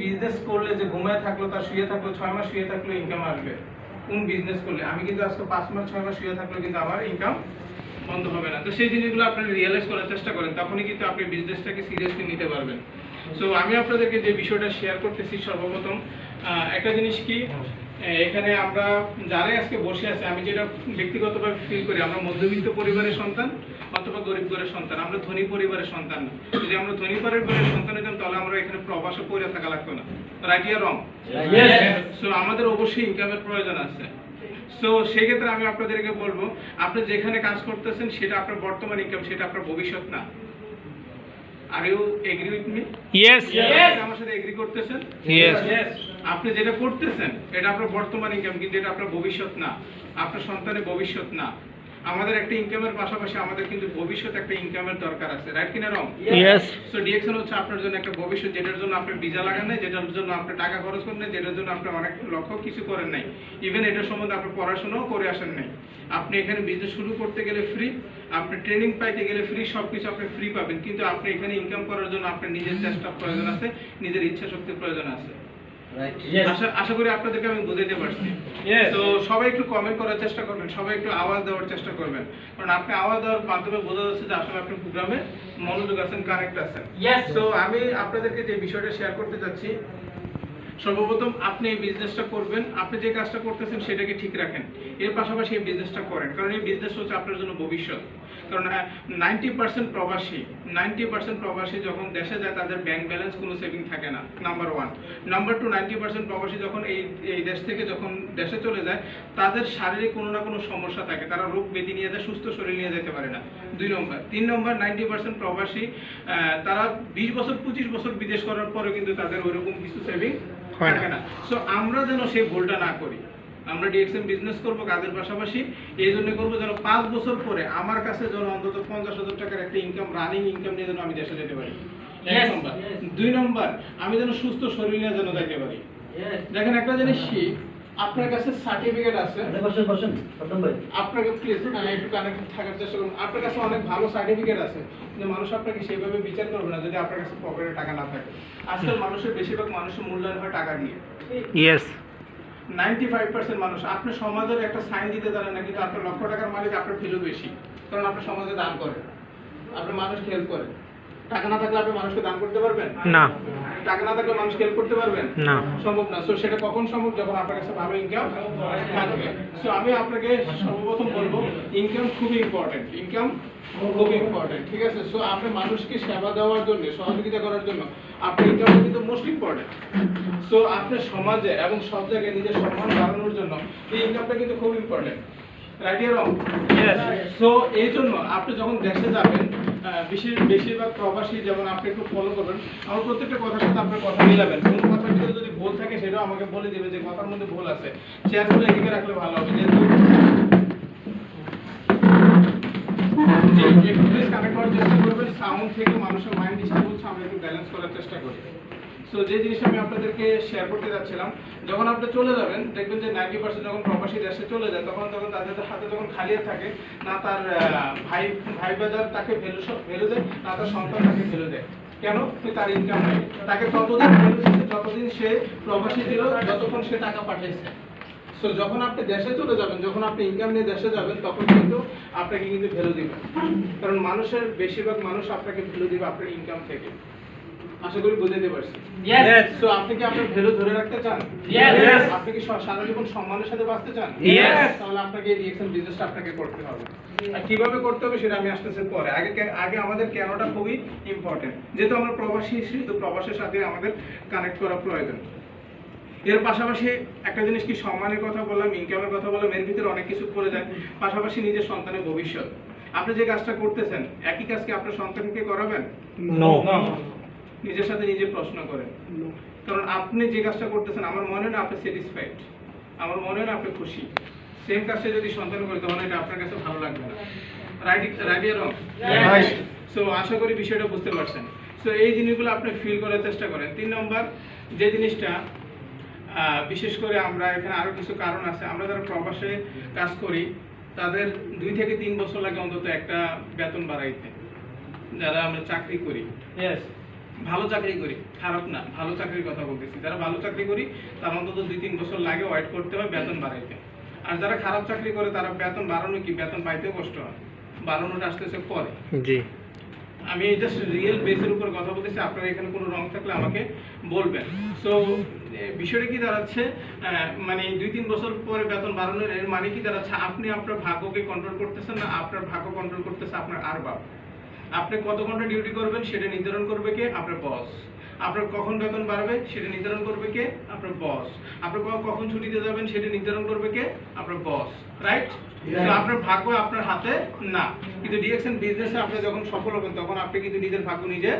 Business করলে যে ঘুমায় থাকলো, তার শুয়ে থাকলো, 6 মাস শুয়ে থাকলো ইনকাম আসবে? কোন বিজনেস করলে? আমি কিন্তু আজকে 5 মাস 6 মাস শুয়ে থাকলে কিন্তু আমার ইনকাম বন্ধ হবে না। তো সেই জিনিসগুলো আপনারা রিয়েলাইজ করার চেষ্টা করেন, তখনই কিন্তু আপনি বিজনেসটাকে সিরিয়াসলি নিতে পারবেন। সো আমি আপনাদেরকে যে বিষয়টা শেয়ার করতেছি, সর্বপ্রথম একটা জিনিস কি, এখানে আমরা যারাই আজকে বসে আছে, আমি যেটা ব্যক্তিগতভাবে ফিল করি, আমরা মধ্যবিত্ত পরিবারের সন্তান অথবা গরিব ঘরের সন্তান, আমরা ধনী পরিবারের সন্তান না। যদি আমরা ধনী পরিবারের সন্তান হতাম তাহলে আমরা এখানে প্রবাসে পড়ে থাকা লাগতো না। রাইট ইয়া রং? সো আমাদের অবশ্যই ইনকামের প্রয়োজন আছে। সো সেই ক্ষেত্রে আমি আপনাদেরকে বলবো, আপনি যেখানে কাজ করতেছেন সেটা আপনার বর্তমান ইনকাম, সেটা আপনার ভবিষ্যৎ না। Are you agree with me? Yes. আমার সাথে এগ্রি করতেছেন? ইয়েস। আপনি যেটা করতেছেন এটা আপনার বর্তমান ইনকাম, কিন্তু এটা আপনার ভবিষ্যৎ না, আপনার সন্তানের ভবিষ্যৎ না। আমাদের একটা ইনকামের পাশাপাশি আমাদের কিন্তু ভবিষ্যৎ একটা ইনকামের দরকার আছে। রাইট কিনা রং? ইয়েস। সো ডিএক্সএন হচ্ছে আপনার জন্য একটা ভবিষ্যৎ, যেটার জন্য আপনি ভিসা লাগান নাই, যেটার জন্য আপনি টাকা খরচ করেন নাই, যেটার জন্য আপনি অনেক লক্ষ্য কিছু করেন নাই, ইভেন এটার সম্বন্ধে আপনি পড়াশোনাও করে আসেন নাই। আপনি এখানে বিজনেস শুরু করতে গেলে ফ্রি, আপনি ট্রেনিং পাইতে গেলে ফ্রি, সবকিছু আপনি ফ্রি পাবেন, কিন্তু আপনি এখানে ইনকাম করার জন্য আপনার নিজের চেষ্টা প্রয়োজন আছে, নিজের ইচ্ছা শক্তির প্রয়োজন আছে। আশা করি আপনাদেরকে আমি বুঝাইতে পারছি। তো সবাই একটু কমেন্ট করার চেষ্টা করবেন, সবাই একটু আওয়াজ দেওয়ার চেষ্টা করবেন, কারণ আপনি আওয়াজ দেওয়ার মাধ্যমে বোঝা যাচ্ছে যে আসলে আপনি প্রোগ্রামে মনোযোগ আছেন, কানেক্ট আছেন। তো আমি আপনাদেরকে যে বিষয়টা শেয়ার করতে যাচ্ছি, সর্বপ্রথম আপনি এই বিজনেসটা করবেন, আপনি যে কাজটা করতেছেন সেটাকে ঠিক রাখেন, এর পাশাপাশি এই বিজনেসটা করেন, কারণ এই বিজনেস হচ্ছে আপনার জন্য ভবিষ্যৎ। কারণ 90% প্রবাসী যখন দেশে যায় তাদের ব্যাংক ব্যালেন্স কোনো সেভিং থাকে না, নাম্বার 1। নাম্বার 2, 90% প্রবাসী যখন এই দেশ থেকে যখন দেশে চলে যায় তাদের শারীরিক কোনো না কোনো সমস্যা থাকে, তারা রোগ ব্যাধি নিয়ে যায়, সুস্থ শরীর নিয়ে যেতে পারে না। 2 নম্বর। 3 নম্বর, 90% প্রবাসী তারা 20 বছর 25 বছর বিদেশ করার পরে কিন্তু তাদের ওইরকম কিছু সেভিং থাকে না। সো আমরা যেন সেই ভুলটা না করি। আমরা ডিএক্সএম বিজনেস করবো কাজের পাশাপাশি, এই জন্য করবো যেন 5 বছর পরে আমার কাছে যেন অন্তত 50,000 টাকার একটা ইনকাম, রানিং ইনকাম নিয়ে যেন আমি দেশে যেতে পারি। 1 নম্বর। 2 নম্বর, আমি যেন সুস্থ শরীর নিয়ে যেন যেতে পারি। দেখেন একটা জিনিস কি, আপনার কাছে সার্টিফিকেট আছে, আপনাকে প্লিজ একটু কানেক্ট থাকার চেষ্টা করুন, আপনার কাছে অনেক ভালো সার্টিফিকেট আছে, কিন্তু মানুষ আপনাকে সেইভাবে বিচার করবে না যদি আপনার কাছে পকেটে টাকা না থাকে। আজকাল মানুষের বেশিরভাগ মানুষের মূল্যায়ন হয় টাকা দিয়ে। ইয়েস। 95% মানুষ, আপনি সমাজের একটা সাইন দিতে জানেন না, কিন্তু আপনার লক্ষ টাকার মালিক আপনার ভ্যালু বেশি, কারণ আপনি সমাজে দান করেন, আপনি মানুষকে হেল্প করেন। টাকা না থাকলে আপনি মানুষকে দান করতে পারবেন না। টাকা না থাকলে মানুষকে হেল্প করতে পারবেন না, সম্ভব না। সো সেটা কখন সম্ভব? যখন আপনার কাছে ভালো ইনকাম থাকবে। সো আমি আপনাকে সর্বপ্রথম বলবো, ইনকাম খুবই ইম্পর্টেন্ট, ইনকাম খুবই ইম্পর্টেন্ট, ঠিক আছে? সো আপনি মানুষকে সেবা দেওয়ার জন্য, সহযোগিতা করার জন্য আপনি ইনকাম কিন্তু মোস্ট ইম্পর্টেন্ট। সো আপনি সমাজে এবং সব জায়গায় নিজের সম্মান বাড়ানোর জন্য এই ইনকামটা কিন্তু খুব ইম্পর্টেন্ট। রাইট ইয়া রং? সো এই জন্য আপনি যখন দেশে যাবেন, বেশিরভাগ প্রবাসী যেমন আপনি একটু ফলো করবেন, আমার প্রত্যেকটা কথার সাথে আপনার কথা মিলাবেন। কোন কথার ভিতরে যদি ভুল থাকে সেটাও আমাকে বলে দেবে যে কথার মধ্যে ভুল আছে, শেয়ার করে এদিকে রাখলে ভালো হবে। যেহেতু একটু প্লিজ কানেক্ট করার চেষ্টা করবেন, সাউন্ড থেকে মানুষের মাইন্ড ডিস্টার্ব হচ্ছে, আমরা একটু ব্যালেন্স করার চেষ্টা করি। সো যে জিনিসটা আমি আপনাদেরকে শেয়ার করতে যাচ্ছিলাম, যখন আপনি চলে যাবেন দেখবেন যে 90% যখন প্রবাসী দেশে চলে যায় তখন তাদের হাতে যখন খালি থাকে, না তার ভাই বাজার তাকে ভ্যালু দেয়, না তার সন্তান তাকে ভ্যালু দেয়। কেন? তার ইনকাম নেই, তাকে ততদিন ভ্যালু দিচ্ছে যতদিন সে প্রবাসী ছিল, যতক্ষণ সে টাকা পাঠিয়েছে। সো যখন আপনি দেশে চলে যাবেন, যখন আপনি ইনকাম নিয়ে দেশে যাবেন, তখন কিন্তু আপনাকে কিন্তু ভ্যালু দিবে, কারণ মানুষের বেশিরভাগ মানুষ আপনাকে ভ্যালু দিবে আপনার ইনকাম থেকে। আশা করি বুঝাতে পারছি। সো আপনি কি আপনার ভ্যালু ধরে রাখতে চান? আপনি কি সারা জীবন সম্মানের সাথে বাঁচতে চান? তাহলে আপনাকে এই রিঅ্যাকশন বিজনেসটা আপনাকে করতে হবে। আর কিভাবে করতে হবে সেটা আমি আসতেছি পরে। আগে আমাদের কেনটা খুবই ইম্পর্টেন্ট, যেহেতু আমরা প্রবাসী হিসেবে, তো প্রবাসের সাথে আমাদের কানেক্ট করা প্রয়োজন। এর পাশাপাশি একটা জিনিস কি, সম্মানের কথা বললাম, ইনকামের কথা বললাম, এর ভিতরে অনেক কিছু করে যায়, পাশাপাশি নিজের সন্তানের ভবিষ্যৎ। আপনি যে কাজটা করতেছেন একই কাজ কি আপনার সন্তানকে করাবেন? নো। নিজের সাথে নিজে প্রশ্ন করেন, কারণ আপনি যে কাজটা করতেছেন আমার মনে হয় না আপনি স্যাটিসফাইড, আমার মনে হয় না আপনি খুশি। সেম কাজটা যদি সন্তান করে তখন এটা আপনার কাছে ভালো লাগবে না। রাইট ইয়া রং? সো আশা করি বিষয়টা বুঝতে পারছেন। সো এই জিনিসগুলো আপনি ফিল করার চেষ্টা করেন। 3 নম্বর যে জিনিসটা, বিশেষ করে আমরা এখানে আরো কিছু কারণ আছে, আমরা যারা প্রবাসে কাজ করি তাদের 2 থেকে 3 বছর লাগে অন্তত একটা বেতন বাড়াইতে, যারা আমরা চাকরি করি। ভালো চাকরি করি, খারাপ না, ভালো চাকরির কথা বলতেছি। যারা ভালো চাকরি করি তার অন্তত 2-3 বছর লাগে ওয়েট করতে হয় বেতন বাড়াইতে। আর যারা খারাপ চাকরি করে তারা বেতন বাড়ানো কি, বেতন পাইতেও কষ্ট হয়, বাড়ানোটা আসতেছে পরে। জি, আমি জাস্ট রিয়েল বেসের উপর কথা বলতেছি, আপনারা এখানে কোনো রং থাকলে আমাকে বলবেন। সো বিষয়টা কি দাঁড়াচ্ছে, মানে 2-3 বছর পরে বেতন বাড়ানোর এর মানে কি দাঁড়াচ্ছে, আপনি আপনার ভাগ্যকে কন্ট্রোল করতেছেন না, আপনার ভাগ্য কন্ট্রোল করতেছে আপনার আরবাব। আপনি কত ঘন্টা ডিউটি করবেন সেটা নির্ধারণ করবে কে, আপনার বস। আপনার কখন বেতন বাড়বে সেটা নির্ধারণ করবে কে, আপনার বস। আপনার কখন ছুটিতে যাবেন সেটা নির্ধারণ করবে কে, আপনার বস, রাইট? আপনার ভাগ্য আপনার হাতে না। কিন্তু ডিএক্সএন বিজনেসে আপনি যখন সফল হবেন তখন আপনি কিন্তু নিজের ভাগ্য নিজে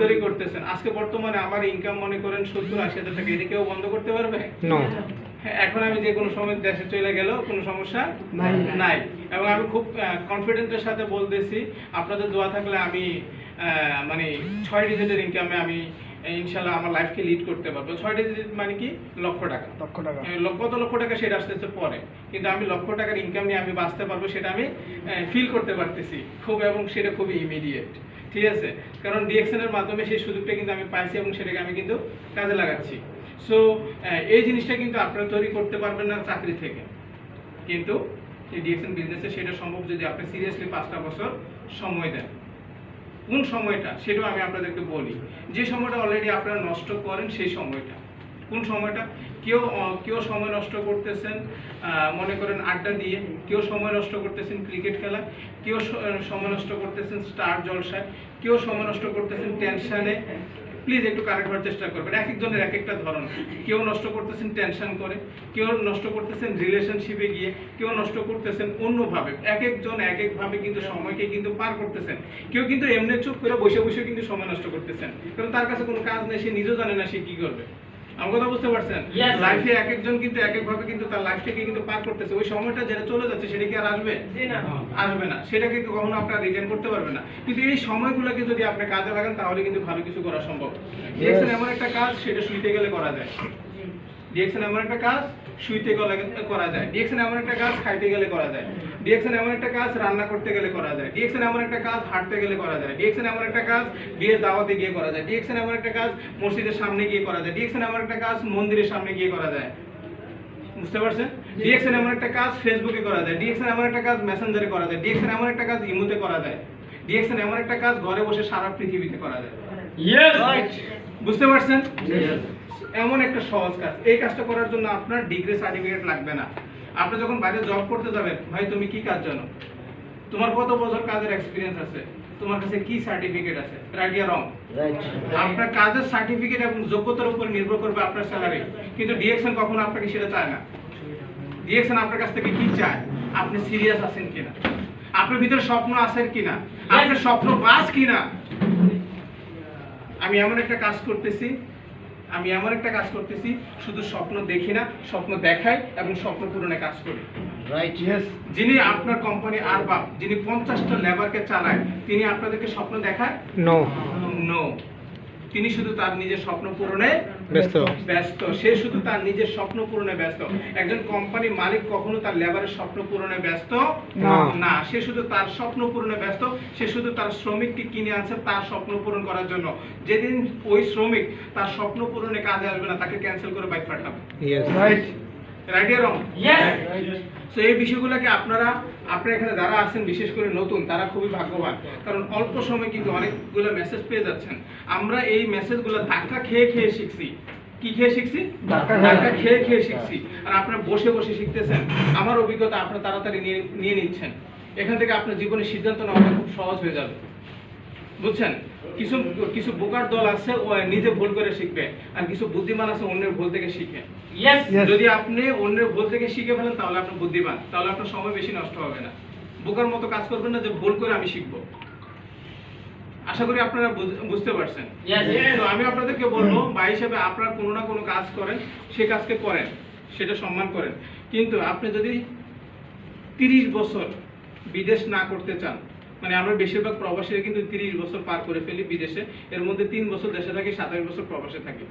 তৈরি করতেছেন। আজকে বর্তমানে আমার ইনকাম মনে করেন 70-80 হাজার টাকা, এটা কেউ বন্ধ করতে পারবে? নো। এখন আমি যে কোনো সময় দেশে চলে গেলেও কোনো সমস্যা নাই। এবং আমি খুব কনফিডেন্টের সাথে বলতেছি, আপনাদের দোয়া থাকলে আমি মানে 6 ডিজিটের ইনকামে আমি ইনশাল্লাহ আমার লাইফকে লিড করতে পারবো। 6 ডিজিট মানে কি, লক্ষ টাকা। কত লক্ষ টাকা সেটা আসতেছে পরে, কিন্তু আমি লক্ষ টাকার ইনকাম নিয়ে আমি বাঁচতে পারবো সেটা আমি ফিল করতে পারতেছি খুব, এবং সেটা খুবই ইমিডিয়েট। ঠিক আছে, কারণ ডিএক্সএন এর মাধ্যমে সেই সুযোগটা কিন্তু আমি পাইছি এবং সেটাকে আমি কিন্তু কাজে লাগাচ্ছি। সো এই জিনিসটা কিন্তু আপনারা তৈরি করতে পারবেন না চাকরি থেকে, কিন্তু এই ডিএক্সএন বিজনেসে সেটা সম্ভব যদি আপনি সিরিয়াসলি 5টা বছর সময় দেন। কোন সময়টা সেটাও আমি আপনাদেরকে বলি, যে সময়টা অলরেডি আপনারা নষ্ট করেন সেই সময়টা। কোন সময়টা? কেউ সময় নষ্ট করতেছেন মনে করেন আড্ডা দিয়ে, কেউ সময় নষ্ট করতেছেন ক্রিকেট খেলা, কেউ সময় নষ্ট করতেছেন স্টার জলসায়, কেউ সময় নষ্ট করতেছেন টেনশনে। প্লিজ একটু কারেক্ট হওয়ার চেষ্টা করবেন। এক একজনের এক একটা ধরন। কেউ নষ্ট করতেছেন টেনশন করে, কেউ নষ্ট করতেছেন রিলেশনশিপে গিয়ে, কেউ নষ্ট করতেছেন অন্যভাবে। এক একজন এক একভাবে কিন্তু সময়কে কিন্তু পার করতেছেন। কেউ কিন্তু এমনি চুপ করে বসে বসে কিন্তু সময় নষ্ট করতেছেন, কারণ তার কাছে কোনো কাজ নেই, সে নিজেও জানে না সে কি করবে। আমার কথা বুঝতে পারছেন? লাইফে এক একজন কিন্তু এক একভাবে কিন্তু তার লাইফটাকে কিন্তু পার করতেছে। ওই সময়টা যেটা চলে যাচ্ছে সেটা কি আর আসবে? আসবে না, সেটাকে কখনো আপনারা রিটার্ন করতে পারবেন না। কিন্তু এই সময়গুলোকে যদি আপনি কাজে লাগান তাহলে কিন্তু ভালো কিছু করা সম্ভব। ডিএক্সএন এমন একটা কাজ, সেটা শুইতে গেলে করা যায়। ডিএক্সএন এমন একটা কাজ শুইতে গেলে করা যায়। ডিএক্সএন এমন একটা কাজ খাইতে গেলে করা যায়। ডিএক্সএন এমন একটা কাজ রান্না করতে গেলে করা যায়। ডিএক্সএন এমন একটা কাজ হাঁটতে গেলে করা যায়। ডিএক্সএন এমন একটা কাজ বিয়ের দাওয়াতে গিয়ে করা যায়। ডিএক্সএন এমন একটা কাজ মসজিদের সামনে গিয়ে করা যায়। ডিএক্সএন এমন একটা কাজ মন্দিরের সামনে গিয়ে করা যায়। বুঝতে পারছেন? ডিএক্সএন এমন একটা কাজ ফেসবুকে করা যায়। ডিএক্সএন এমন একটা কাজ মেসেঞ্জারে করা যায়। ডিএক্সএন এমন একটা কাজ ইমোতে করা যায়। ডিএক্সএন এমন একটা কাজ ঘরে বসে সারা পৃথিবীতে করা যায়। বুঝতে পারছেন? এমন একটা সহজ কাজ। এই কাজটা করার জন্য আপনার ডিগ্রি সার্টিফিকেট লাগবে না। আপনি যখন বাইরে জব করতে যাবেন, ভাই তুমি কি কাজ জানো, তোমার কত বছর কাজের এক্সপিরিয়েন্স আছে, তোমার কাছে কি সার্টিফিকেট আছে, রাইট অর রং? আপনার কাজের সার্টিফিকেট এবং যোগ্যতার উপর নির্ভর করবে আপনার স্যালারি। কিন্তু ডিএক্সএন কখনো আপনাকে সেটা চায় না। ডিএক্সএন আপনার কাছ থেকে কি চায়, আপনি সিরিয়াস আছেন কিনা, আপনার ভিতরে স্বপ্ন আছে কিনা, আপনার স্বপ্ন বাস কিনা। আমি এমন একটা কাজ করতেছি, শুধু স্বপ্ন দেখি না, স্বপ্ন দেখাই এবং স্বপ্ন পূরণে কাজ করি। যিনি আপনার কোম্পানি আরবাব, যিনি 50টা লেবারকে চালায়, তিনি আপনাদেরকে স্বপ্ন দেখায়? নো। তিনি শুধু তার নিজের স্বপ্ন পূরণে ব্যস্ত। সে শুধু তার নিজের স্বপ্ন পূরণে ব্যস্ত। একজন কোম্পানির মালিক কখনো তার লেবারের স্বপ্ন পূরণে ব্যস্ত না। সে শুধু তার স্বপ্ন পূরণে ব্যস্ত। সে শুধু তার শ্রমিককে কিনে আনছে তার স্বপ্ন পূরণ করার জন্য। যেদিন ওই শ্রমিক তার স্বপ্ন পূরণে কাজে আসবে না, তাকে ক্যান্সেল করে বাইক পাঠাবে। Right or wrong? সো এই বিষয়গুলোকে আপনারা এখানে যারা আছেন, বিশেষ করে নতুন, তারা খুবই ভাগ্যবান, কারণ অল্প সময় কিন্তু অনেকগুলো মেসেজ পেয়ে যাচ্ছেন। আমরা এই মেসেজগুলো ধাক্কা খেয়ে শিখছি। কি খেয়ে শিখছি? ধাক্কা খেয়ে শিখছি। আর আপনারা বসে বসে শিখতেছেন। আমার অভিজ্ঞতা আপনারা তাড়াতাড়ি নিয়ে নিচ্ছেন। এখান থেকে আপনার জীবনের সিদ্ধান্ত নেওয়াটা খুব সহজ হয়ে যাবে। বুঝছেন? কিছু বোকার দল আছে, ও নিজে ভুল করে শিখবে, আর কিছু বুদ্ধিমান আছে অন্যের ভুল থেকে শিখে। যদি আপনি অন্যের ভুল থেকে শিখে ফেলেন তাহলে আপনি বুদ্ধিমান, তাহলে আপনার সময় বেশি নষ্ট হবে না। বোকার মতো কাজ করবেন না যে ভুল করে আমি শিখবো। আশা করি আপনারা বুঝতে পারছেন। তো আমি আপনাদেরকে বলবো, ভাই হিসেবে আপনারা কোনো না কোনো কাজ করেন, সেই কাজকে করেন, সেটা সম্মান করেন। কিন্তু আপনি যদি 30 বছর বিদেশ না করতে চান, মানে আমরা বেশিরভাগ প্রবাসীরা কিন্তু 30 বছর পার করে ফেলি বিদেশে, এর মধ্যে 3 বছর দেশে থাকি, 27 বছর প্রবাসে থাকি।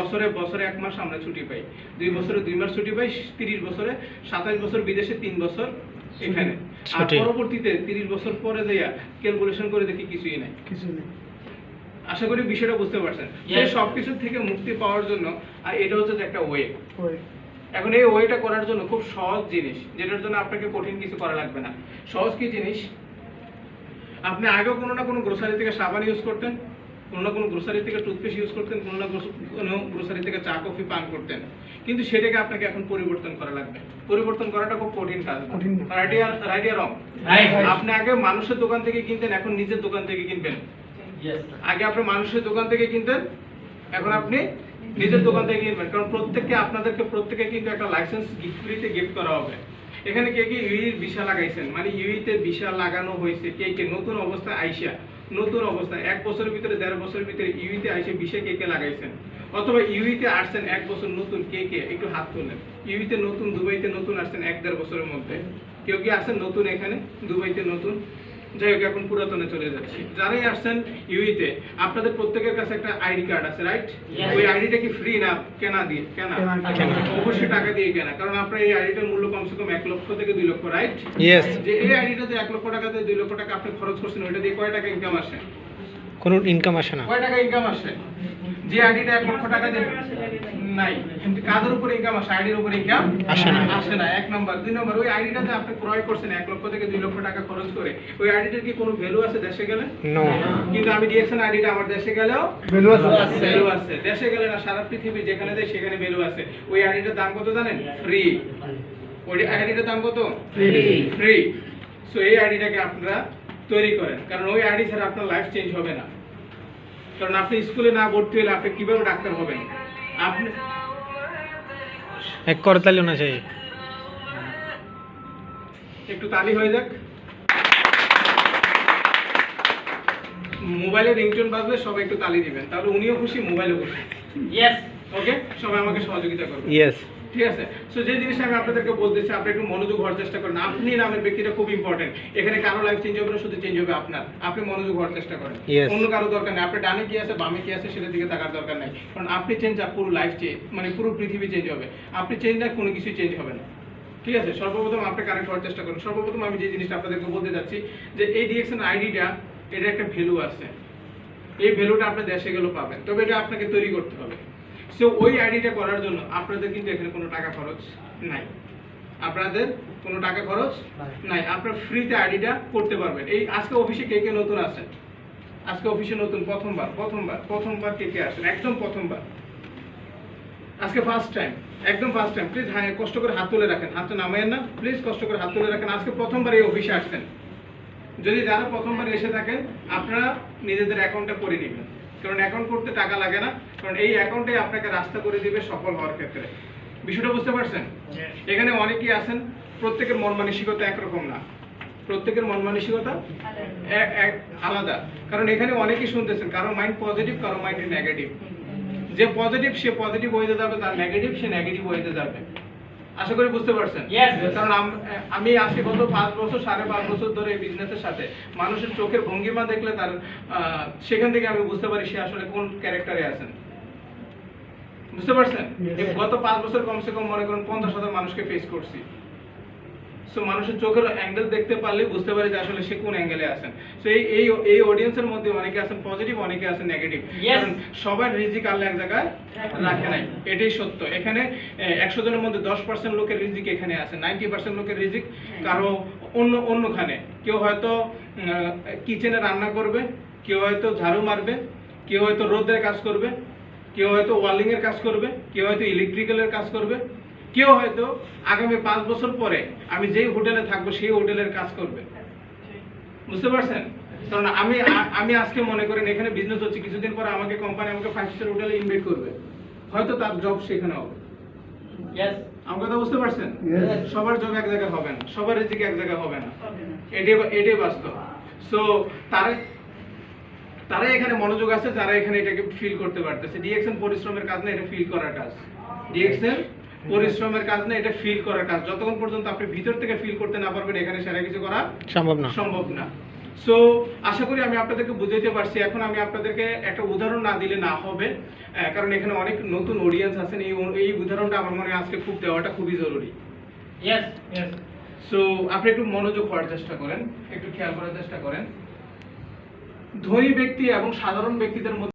বছরে 1 মাস আমরা ছুটি পাই, 2 বছরে 2 মাস ছুটি পাই, 30 বছরে 27 বছর বিদেশে, 3 বছর এখানে। আর পরবর্তীতে 30 বছর পরে যাইয়া ক্যালকুলেশন করে দেখি কিছুই নাই। আশা করি বিষয়টা বুঝতে পারছেন। এই সবকিছু থেকে মুক্তি পাওয়ার জন্য আর এটা হচ্ছে যে একটা ওয়ে। এখন এই ওয়েটা করার জন্য খুব সহজ জিনিস, যেটার জন্য আপনাকে কঠিন কিছু করা লাগবে না। সহজ কি জিনিস? আপনি আগেও কোনো না কোনো গ্রোসারি থেকে সাবান ইউজ করতেন, কোনো না কোনো গ্রোসারি থেকে টুথপেস্ট ইউজ করতেন, কোনো না কোনো গ্রোসারি থেকে চা কফি পান করতেন, কিন্তু সেটাকে আপনাকে এখন পরিবর্তন করা লাগবে। পরিবর্তন করাটা খুব কঠিন কাজ। রাইট রং? আপনি আগে মানুষের দোকান থেকে কিনতেন, এখন নিজের দোকান থেকে কিনবেন। আগে আপনি মানুষের দোকান থেকে কিনতেন, এখন আপনি নিজের দোকান থেকে কিনবেন। কারণ আপনাদেরকে প্রত্যেকে কিন্তু একটা লাইসেন্স ফ্রিতে গিফট করা হবে। এখানে কে কে ইউইর ভিসা লাগাইছেন, মানে ইউইতে ভিসা লাগানো হয়েছে, কে কে নতুন অবস্থায় আইসা, নতুন অবস্থায় 1 বছরের ভিতরে 1.5 বছরের ভিতরে ইউইতে আইসে ভিসা কে কে লাগাইছেন, অথবা ইউইতে আসছেন 1 বছর নতুন, কে কে একটু হাত তোলেন। ইউইতে নতুন, দুবাইতে নতুন আসছেন 1-1.5 বছরের মধ্যে, কেউ কি আসছেন নতুন এখানে দুবাইতে নতুন? যাই হোক, এখন পুরাতনে চলে যাচ্ছি। যারাই আসছেন ইউইতে, আপনাদের প্রত্যেকের কাছে একটা আইডি কার্ড আছে, রাইট? ওই আইডিটা কি ফ্রি না কেনা দিয়ে? কেনা, অবশ্যই টাকা দিয়ে কেনা। কারণ আপনার এই আইডিটার মূল্য কমসে কম 1 লক্ষ থেকে 2 লক্ষ, রাইট? যে এই আইডিটা যে 1 লক্ষ টাকা থেকে 2 লক্ষ টাকা আপনি খরচ করছেন, ওইটা দিয়ে কয় টাকা ইনকাম আসে? কোনো ইনকাম আসে না। কয় টাকা ইনকাম আসে? যে আইডিটা 1 লক্ষ টাকা দিয়ে নাই, কাজের উপর ইনকাম আসে, আইডির উপর ইনকাম আসে না। 1 নাম্বার। 2 নাম্বার, ওই আইডিটাতে আপনি ক্রয় করছেন 1 লক্ষ থেকে 2 লক্ষ টাকা খরচ করে, ওই আইডিটার কি কোনো ভ্যালু আছে দেশে গেলে? নো। কিন্তু আমি ডিএক্সএন আইডিটা আমার দেশে গেলেও ভ্যালু আছে। দেশে গেলে না, সারা পৃথিবী যেখানে দেয় সেখানে ভ্যালু আছে। ওই আইডিটার দাম কত জানেন? ফ্রি। ওই আইডিটার দাম কত? ফ্রি। সো এই আইডিটাকে আপনারা তৈরি করেন, কারণ ওই আইডি ছাড়া আপনার লাইফ চেঞ্জ হবে না। কারণ আপনি স্কুলে না ভর্তি হলে আপনি কিভাবে ডাক্তার হবেন? আপনি এক করতালি না চাই, একটু তালি হয়ে যাক। মোবাইলে রিংটোন বাজলে সবাই একটু তালি দিবেন, তাহলে উনিও খুশি, মোবাইলও খুশি। ওকে, সবাই আমাকে সহযোগিতা করবেন। ঠিক আছে? সো যে জিনিসটা আমি আপনাদেরকে বলতেছি, আপনি একটু মনোযোগ হওয়ার চেষ্টা করেন। আপনি নামের ব্যক্তিটা খুব ইম্পর্টেন্ট। এখানে কারো লাইফ চেঞ্জ হবে না, শুধু চেঞ্জ হবে আপনার। আপনি মনোযোগ হওয়ার চেষ্টা করেন, অন্য কারো দরকার নেই। আপনার ডানে কি আছে বামে কি আছে সেটার দিকে তাকার দরকার নাই। কারণ আপনি চেঞ্জ, পুরো লাইফ চেঞ্জ, মানে পুরো পৃথিবী চেঞ্জ হবে। আপনি চেঞ্জ না, কোনো কিছু চেঞ্জ হবে না। ঠিক আছে? সর্বপ্রথম আপনি কানেক্ট হওয়ার চেষ্টা করুন। সর্বপ্রথম আমি যে জিনিসটা আপনাদেরকে বলতে যাচ্ছি, যে এই ডিএক্সএন আইডিটা, এটা একটা ভ্যালু আছে। এই ভ্যালুটা আপনি দেশে গেলেও পাবেন, তবে এটা আপনাকে তৈরি করতে হবে। সো ওই আইডিটা করার জন্য আপনাদের কিন্তু এখানে কোনো টাকা খরচ নাই। আপনাদের কোনো টাকা খরচ নাই, আপনারা ফ্রিতে আইডিটা করতে পারবেন। এই আজকে অফিসে কে কে নতুন আছেন? আজকে অফিসে নতুন, প্রথমবার কে কে আসেন? একদম প্রথমবার, আজকে ফার্স্ট টাইম, একদম ফার্স্ট টাইম। প্লিজ কষ্ট করে হাত তুলে রাখেন, হাতটা নামায়েন না, প্লিজ কষ্ট করে হাত তুলে রাখেন। আজকে প্রথমবার এই অফিসে আসছেন। যদি যারা প্রথমবার এসে থাকেন, আপনারা নিজেদের অ্যাকাউন্টটা করে নেবেন, কারণ অ্যাকাউন্ট করতে টাকা লাগে না। কারণ এই অ্যাকাউন্টে আপনাকে রাস্তা করে দিবে সফল হওয়ার ক্ষেত্রে। বিষয়টা বুঝতে পারছেন? এখানে অনেকেই আছেন, প্রত্যেকের মন মানসিকতা একরকম না, প্রত্যেকের মন মানসিকতা আলাদা। কারণ এখানে অনেকেই শুনতেছেন, কারো মাইন্ড পজিটিভ, কারো মাইন্ড নেগেটিভ। যে পজিটিভ সে পজিটিভ হয়ে যাবে, তার নেগেটিভ সে নেগেটিভ হয়ে যাবে। আশা করি বুঝতে পারছেন। কারণ আমি আজকে গত 5 বছর 5.5 বছর ধরে এই বিজনেসের সাথে, মানুষের চোখের ভঙ্গিমা দেখলে তার সেখান থেকে আমি বুঝতে পারি সে আসলে কোন ক্যারেক্টারে আছেন। বুঝতে পারছেন? গত 5 বছর কমসে কম মনে করেন 50,000 মানুষকে ফেস করছি। সো মানুষের চোখের অ্যাঙ্গেল দেখতে পারলে বুঝতে পারি যে আসলে সে কোন অ্যাঙ্গেলে আছেন। সো এই অডিয়েন্সের মধ্যে অনেকে আছেন পজিটিভ, অনেকে আছেন নেগেটিভ। কারণ সবার রিজিক আল্লাহ এক জায়গায় রাখে নাই, এটাই সত্য। এখানে 100 জনের মধ্যে 10% লোকের রিজিক এখানে আছে, 90% লোকের রিজিক কারো অন্যখানে। কেউ হয়তো কিচেনে রান্না করবে, কেউ হয়তো ঝাড়ু মারবে, কেউ হয়তো রোদের কাজ করবে, কেউ হয়তো ওয়ালিং এর কাজ করবে, কেউ হয়তো ইলেকট্রিক্যালের কাজ করবে, কেউ হয়তো আগামী 5 বছর পরে আমি যেই হোটেলে থাকবো সেই হোটেলের কাজ করবে। বুঝতে পারছেন? কারণ আমি আজকে মনে করেন এখানে বিজনেস হচ্ছে, কিছুদিন পরে আমাকে কোম্পানি আমাকে 5 স্টার হোটেলে ইনভাইট করবে, হয়তো তার জব সেখানে হবে। আমার কথা বুঝতে পারছেন? সবার জব এক জায়গায় হবে না, সবার রিজিক এক জায়গায় হবে না, এটাই বাস্তব। সো তারা এখানে মনোযোগ আছে, যারা এখানে এটাকে ফিল করতে পারতেছে। ডিএক্সএন পরিশ্রমের কাজ না, এটা ফিল করার কাজ। ডিএক্সএন পরিশ্রমের কাজ না, এটা ফিল করার কাজ। যতক্ষণ পর্যন্ত আপনি ভিতর থেকে ফিল করতে না পারবেন, এখানে সেরা কিছু করা সম্ভব না। সো আশা করি আমি আপনাদেরকে বুঝাইতে পারছি। এখন আমি আপনাদেরকে একটা উদাহরণ না দিলে না হবে, কারণ এখানে অনেক নতুন অডিয়েন্স আছেন। এই উদাহরণটা আমার মনে আজকে খুব দেওয়াটা খুবই জরুরি। সো আপনি একটু মনোযোগ হওয়ার চেষ্টা করেন, একটু খেয়াল করার চেষ্টা করেন। ধনী ব্যক্তি এবং সাধারণ ব্যক্তিদের মধ্যে